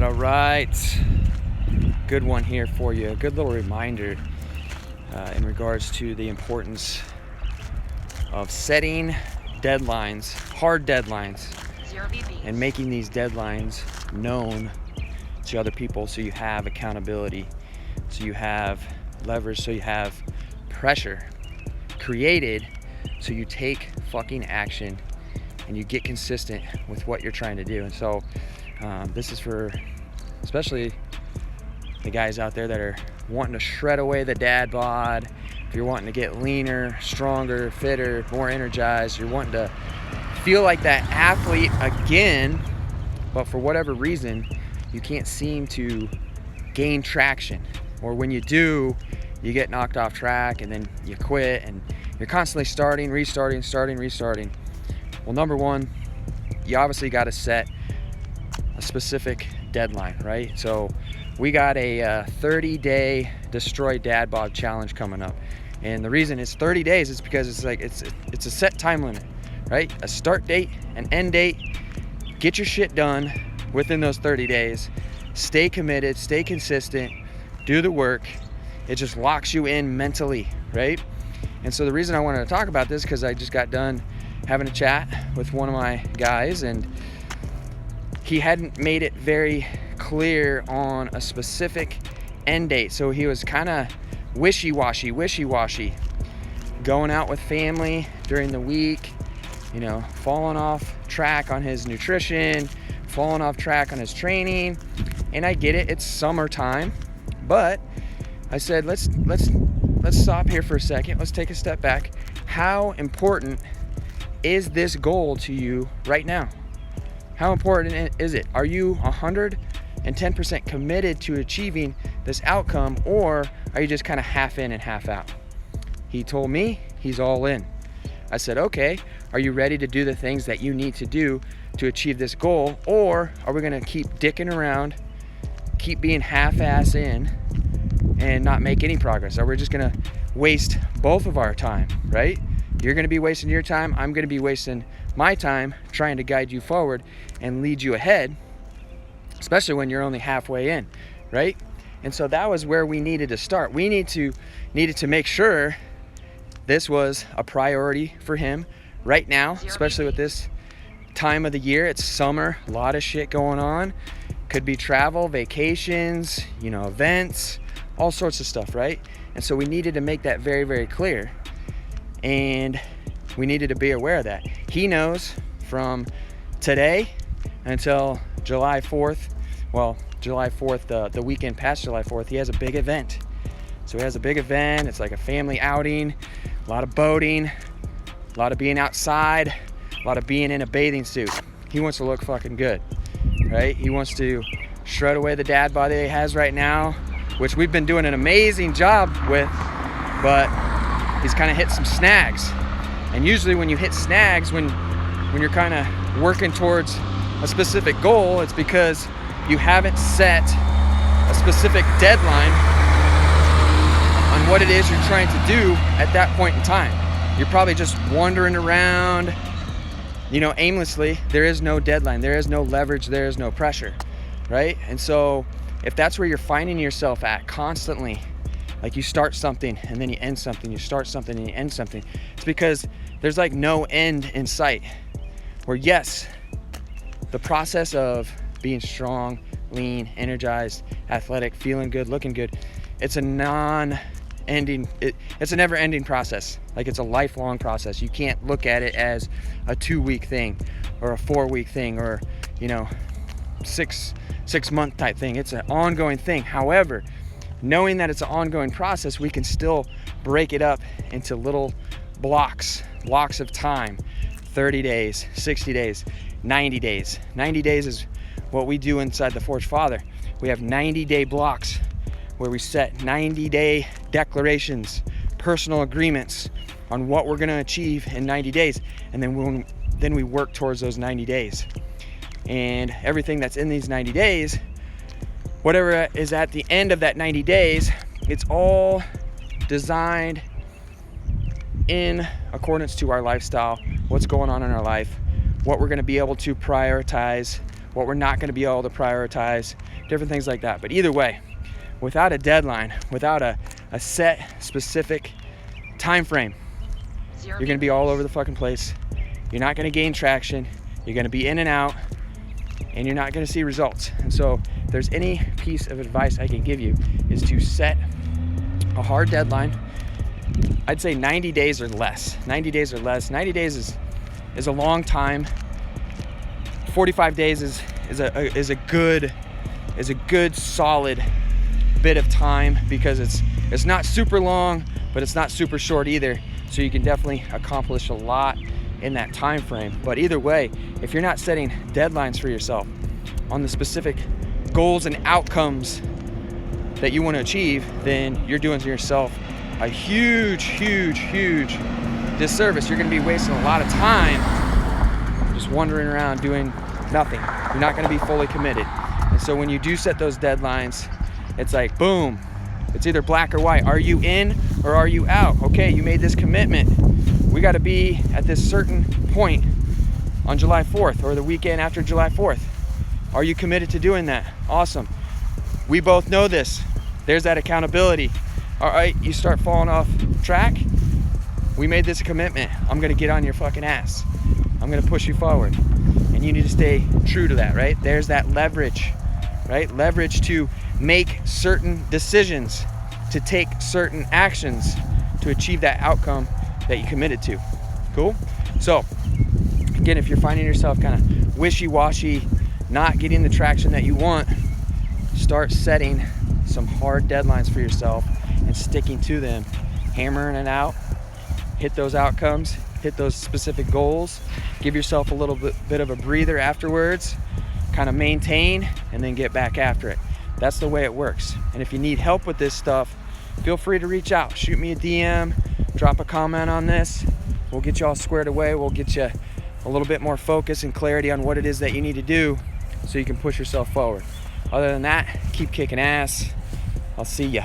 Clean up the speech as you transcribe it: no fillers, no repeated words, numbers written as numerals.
All right, good one here for you. A good little reminder in regards to the importance of setting deadlines, hard deadlines, and making these deadlines known to other people so you have accountability, so you have leverage, so you have pressure created, so you take fucking action and you get consistent with what you're trying to do. And so this is for especially the guys out there that are wanting to shred away the dad bod. If you're wanting to get leaner, stronger, fitter, more energized, you're wanting to feel like that athlete again, but for whatever reason, you can't seem to gain traction. Or when you do, you get knocked off track and then you quit and you're constantly starting, restarting. Well, number one, you obviously got to set a specific deadline, right? So we got a 30-day Destroy Dad Bod Challenge coming up. And the reason it's 30 days is because it's a set time limit, right? A start date, an end date. Get your shit done within those 30 days. Stay committed, stay consistent, do the work. It just locks you in mentally, right? And so the reason I wanted to talk about this because I just got done having a chat with one of my guys, and he hadn't made it very clear on a specific end date. So he was kind of wishy-washy, going out with family during the week, you know, falling off track on his nutrition, falling off track on his training. And I get it, it's summertime, but I said, let's stop here for a second. Let's take a step back. How important is this goal to you right now? How important is it? Are you 110% committed to achieving this outcome, or are you just kind of half in and half out? He told me he's all in. I said, okay, are you ready to do the things that you need to do to achieve this goal, or are we gonna keep dicking around, keep being half-ass in, and not make any progress? Are we just gonna waste both of our time, right? You're gonna be wasting your time, I'm gonna be wasting my time trying to guide you forward and lead you ahead, especially when you're only halfway in, right? And so that was where we needed to start. We needed to make sure this was a priority for him right now, especially with this time of the year. It's summer, a lot of shit going on. Could be travel, vacations, you know, events, all sorts of stuff, right? And so we needed to make that very, very clear. And we needed to be aware of that. He knows from today until July 4th, the weekend past July 4th, he has a big event. So he has a big event. It's like a family outing, a lot of boating, a lot of being outside, a lot of being in a bathing suit. He wants to look fucking good, right? He wants to shred away the dad bod that he has right now, which we've been doing an amazing job with, but he's kind of hit some snags. And usually when you hit snags, when you're kind of working towards a specific goal, it's because you haven't set a specific deadline on what it is you're trying to do at that point in time. You're probably just wandering around, you know, aimlessly. There is no deadline, there is no leverage, there is no pressure, right? And so if that's where you're finding yourself at constantly, like you start something and then you end something, you start something and you end something, it's because there's like no end in sight. Where yes, the process of being strong, lean, energized, athletic, feeling good, looking good, it's a it's a never-ending process. Like it's a lifelong process. You can't look at it as a 2-week thing or a 4-week thing or, you know, six month type thing. It's an ongoing thing. However, knowing that it's an ongoing process, we can still break it up into little blocks of time. 30 days, 60 days, 90 days. 90 days is what we do inside the Forged Father. We have 90-day blocks where we set 90-day declarations, personal agreements on what we're gonna achieve in 90 days. And then we work towards those 90 days. And everything that's in these 90 days, whatever is at the end of that 90 days, it's all designed in accordance to our lifestyle, what's going on in our life, what we're going to be able to prioritize, what we're not going to be able to prioritize, different things like that. But either way, without a deadline, without a set specific time frame, you're going to be all over the fucking place. You're not going to gain traction. You're going to be in and out, and you're not going to see results. And so if there's any piece of advice I can give you, is to set a hard deadline. I'd say 90 days or less. 90 days or less. 90 days is a long time. 45 days is a good solid bit of time, because it's not super long, but it's not super short either. So you can definitely accomplish a lot in that time frame. But either way, if you're not setting deadlines for yourself on the specific goals and outcomes that you want to achieve, then you're doing to yourself a huge disservice. You're going to be wasting a lot of time just wandering around doing nothing. You're not going to be fully committed. And so when you do set those deadlines, it's like, boom, it's either black or white. Are you in or are you out? Okay, you made this commitment. We got to be at this certain point on July 4th or the weekend after July 4th. Are you committed to doing that? Awesome. We both know this. There's that accountability. All right, you start falling off track. We made this a commitment. I'm going to get on your fucking ass. I'm going to push you forward. And you need to stay true to that, right? There's that leverage, right? Leverage to make certain decisions, to take certain actions to achieve that outcome that you committed to. Cool? So, again, if you're finding yourself kind of wishy-washy, not getting the traction that you want, start setting some hard deadlines for yourself and sticking to them, hammering it out, hit those outcomes, hit those specific goals, give yourself a little bit of a breather afterwards, kind of maintain, and then get back after it. That's the way it works. And if you need help with this stuff, feel free to reach out. Shoot me a DM, drop a comment on this. We'll get you all squared away. We'll get you a little bit more focus and clarity on what it is that you need to do so you can push yourself forward. Other than that, keep kicking ass. I'll see ya.